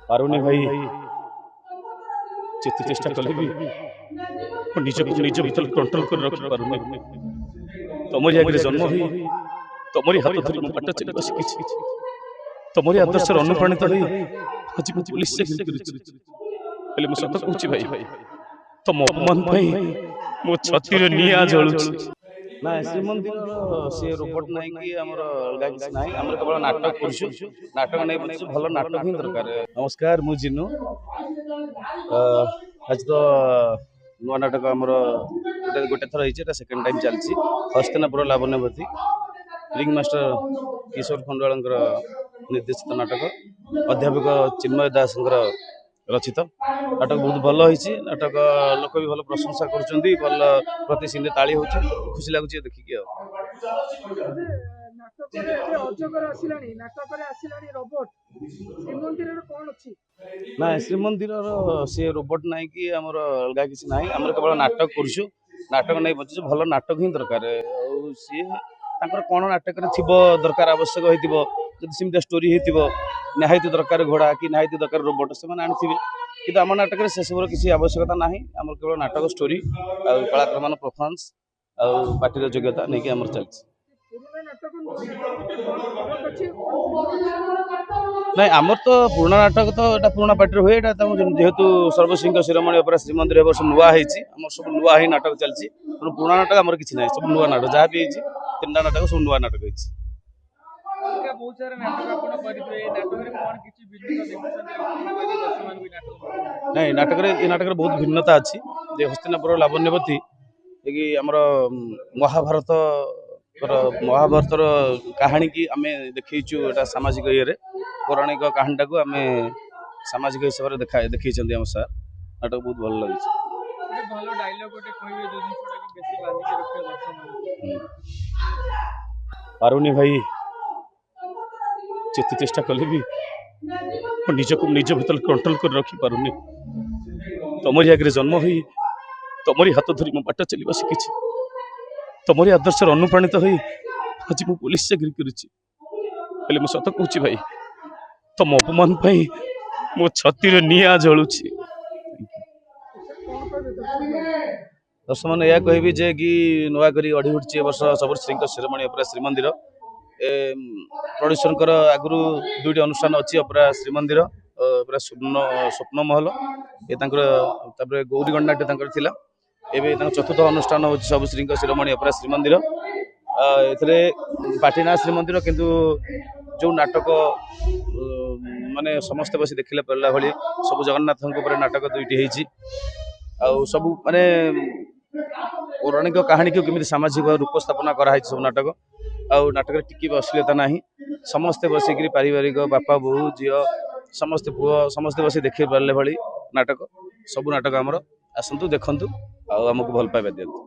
पारुनी भाई ଯେତେ ଚେଷ୍ଟା କଲେ ବି ମୁଁ ନିଜକୁ ନିଜ ଭିତରେ କଣ୍ଟ୍ରୋଲ କରି ରଖିପାରୁନି। ତମରି ଆଗରେ ଜନ୍ମ ହୋଇ ତମରି ହାତ ଧରି ମୁଁ ବାଟ ଚାଲିବା ଶିଖିଛି। ତମରି ଆଦର୍ଶରେ ଅନୁପ୍ରାଣିତ ହୋଇ ଆଜି ମୁଁ ପୋଲିସ ଚାକିରି କରିଛି। ହେଲେ ମୁଁ ସତ କହୁଛି ଭାଇ, ତମ ଅପମାନ ପାଇଁ ମୋ ଛାତିରେ ନିଆଁ ଜଳୁଛି। ନା ଶ୍ରୀମନ୍ଦିରର ସେ ରୋବୋଟ ନାହିଁ କି ଆମର ଅଲଗା କିଛି ନାହିଁ। ଆମର କେବଳ ନାଟକ କରୁଛୁ, ନାଟକ ନେଇ ବୁଝୁଛୁ, ଭଲ ନାଟକ ହିଁ ଦରକାର। ନମସ୍କାର, ମୁଁ ଜିନୁ। ଆଜି ତ ନୂଆ ନାଟକ ଆମର ଗୋଟେ ଥର ହେଇଛି, ଏଟା ସେକେଣ୍ଡ ଟାଇମ୍ ଚାଲିଛି। ହସ୍ତିନାପୁର ଲାବଣ୍ୟବତୀ, ରିଙ୍ଗ ମାଷ୍ଟର କିଶୋର ଖଣ୍ଡୁଆଳଙ୍କର ନିର୍ଦ୍ଦେଶିତ ନାଟକ, ଅଧ୍ୟାପକ ଚିନ୍ମୟ ଦାସଙ୍କର ରଚିତ। ନାଟକ ବହୁତ ଭଲ ହେଇଛି। ନାଟକ ଲୋକ ବି ଭଲ ପ୍ରଶଂସା କରୁଛନ୍ତି, ଭଲ ପ୍ରତି ସିନରେ ତାଳି ହଉଛି, ଖୁସି ଲାଗୁଛି ଦେଖିକି। ଆଉ ନା ଶ୍ରୀମନ୍ଦିରର ସେ ରୋବୋଟ ନାହିଁ କି ଆମର ଅଲଗା କିଛି ନାହିଁ। ଆମର କେବଳ ନାଟକ କରୁଛୁ, ନାଟକ ନେଇ ବଞ୍ଚୁଛୁ, ଭଲ ନାଟକ ହିଁ ଦରକାର। ଆଉ ସିଏ ତାଙ୍କର କ'ଣ ନାଟକରେ ଥିବ ଦରକାର ଆବଶ୍ୟକ ହେଇଥିବ, ଯଦି ସେମିତିଆ ଷ୍ଟୋରି ହେଇଥିବ, ନିହାତି ଦରକାର ଘୋଡ଼ା କି ନିହାତି ଦରକାର ରୋବୋଟ, ସେମାନେ ଆଣିଥିବେ। କିନ୍ତୁ ଆମ ନାଟକରେ ସେସବୁର କିଛି ଆବଶ୍ୟକତା ନାହିଁ। ଆମର କେବଳ ନାଟକ ଷ୍ଟୋରି ଆଉ କଳାକାରମାନ ପରଫର୍ମାନ୍ସ ଆଉ ପାର୍ଟିର ଯୋଗ୍ୟତା ନେଇକି ଆମର ଚାଲିଛି। ନାଇଁ, ଆମର ତ ପୁରୁଣା ନାଟକ ତ ଏଇଟା ପୁରୁଣା ପାର୍ଟିରେ ହୁଏ। ଏଇଟା ଯେହେତୁ ସର୍ବଶୃଙ୍ଗ ଶିରୋମଣି ଅପେରା ଶ୍ରୀମନ୍ଦିର ଏ ବର୍ଷ ନୂଆ ହେଇଛି, ଆମର ସବୁ ନୂଆ ହିଁ ନାଟକ ଚାଲିଛି। ପୁରୁଣା ନାଟକ ଆମର କିଛି ନାହିଁ, ସବୁ ନୂଆ ନାଟକ। ଯାହା ବି ହେଇଛି 3ଟା ନାଟକ ସବୁ ନୂଆ ନାଟକ ହେଇଛି। ନାଇଁ, ଏ ନାଟକରେ ବହୁତ ଭିନ୍ନତା ଅଛି। ଯେ ହସ୍ତିନାପୁର ଲାବଣ୍ୟବତୀ କି ଆମର ମହାଭାରତର କାହାଣୀ କି ଆମେ ଦେଖେଇଛୁ। ଏଟା ସାମାଜିକ ଇଏରେ ପୌରାଣିକ କାହାଣୀଟାକୁ ଆମେ ସାମାଜିକ ହିସାବରେ ଦେଖେଇଛନ୍ତି ଆମ ସାର୍। ନାଟକ ବହୁତ ଭଲ ଲାଗୁଛି। ପାରୁନି ଭାଇ, ଯେତେ ଚେଷ୍ଟା କଲେ ବି ମୁଁ ନିଜକୁ ନିଜ ଭିତରେ କଣ୍ଟ୍ରୋଲ କରି ରଖିପାରୁନି। ତମରି ଆଗରେ ଜନ୍ମ ହୋଇ ତମରି ହାତ ଧରି ମୁଁ ବାଟ ଚାଲିବା ଶିଖିଛି। ତମରି ଆଦର୍ଶରେ ଅନୁପ୍ରାଣିତ ହୋଇ ଆଜି ମୁଁ ପୋଲିସ ଚାକିରି କରିଛି। ହେଲେ ମୁଁ ସତ କହୁଛି ଭାଇ, ତମ ଅପମାନ ପାଇଁ ମୋ ଛାତିରେ ନିଆଁ ଜଳୁଛି। ଦର୍ଶକମାନେ ଏହା କହିବି ଯେ କି ନୂଆ କରି ଅଢ଼ି ଉଠିଛି ଏ ବର୍ଷ ସର୍ବଶ୍ରୀଙ୍କ ଶିରୋମଣି ଅପେରା ଶ୍ରୀମନ୍ଦିର। ପ୍ରଡ୍ୟୁସରଙ୍କର ଆଗରୁ 2ଟି ଅନୁଷ୍ଠାନ ଅଛି, ଅପେରା ଶ୍ରୀମନ୍ଦିର, ଅପେରା ସ୍ୱପ୍ନମହଲ, ଏ ତାଙ୍କର ତାପରେ ଗୌରୀଗଣ୍ଡନାଟ୍ୟ ତାଙ୍କର ଥିଲା। ଏବେ ତାଙ୍କ ଚତୁର୍ଥ ଅନୁଷ୍ଠାନ ହେଉଛି ସର୍ବଶ୍ରୀଙ୍କ ଶିରୋମଣି ଅପେରା ଶ୍ରୀମନ୍ଦିର। ଏଥିରେ ପାର୍ଟି ନାଁ ଶ୍ରୀମନ୍ଦିର, କିନ୍ତୁ ଯେଉଁ ନାଟକ ମାନେ ସମସ୍ତେ ବସି ଦେଖିଲେ ପାରିଲା ଭଳି ସବୁ ଜଗନ୍ନାଥଙ୍କ ଉପରେ ନାଟକ 2ଟି ହେଇଛି। ଆଉ ସବୁ ମାନେ ପୌରାଣିକ କାହାଣୀକୁ କେମିତି ସାମାଜିକ ଉପସ୍ଥାପନା କରାହେଇଛି ସବୁ ନାଟକ। ଆଉ ନାଟକରେ ଟିକେ ବି ଅଶ୍ଳୀଳତା ନାହିଁ। ସମସ୍ତେ ବସିକିରି ପାରିବାରିକ ବାପା ବୋଉ ଝିଅ ସମସ୍ତେ ପୁଅ ସମସ୍ତେ ବସି ଦେଖି ପାରିଲେ ଭଳି ନାଟକ। ସବୁ ନାଟକ ଆମର ଆସନ୍ତୁ, ଦେଖନ୍ତୁ, ଆଉ ଆମକୁ ଭଲ ପାଇବା ଦିଅନ୍ତୁ।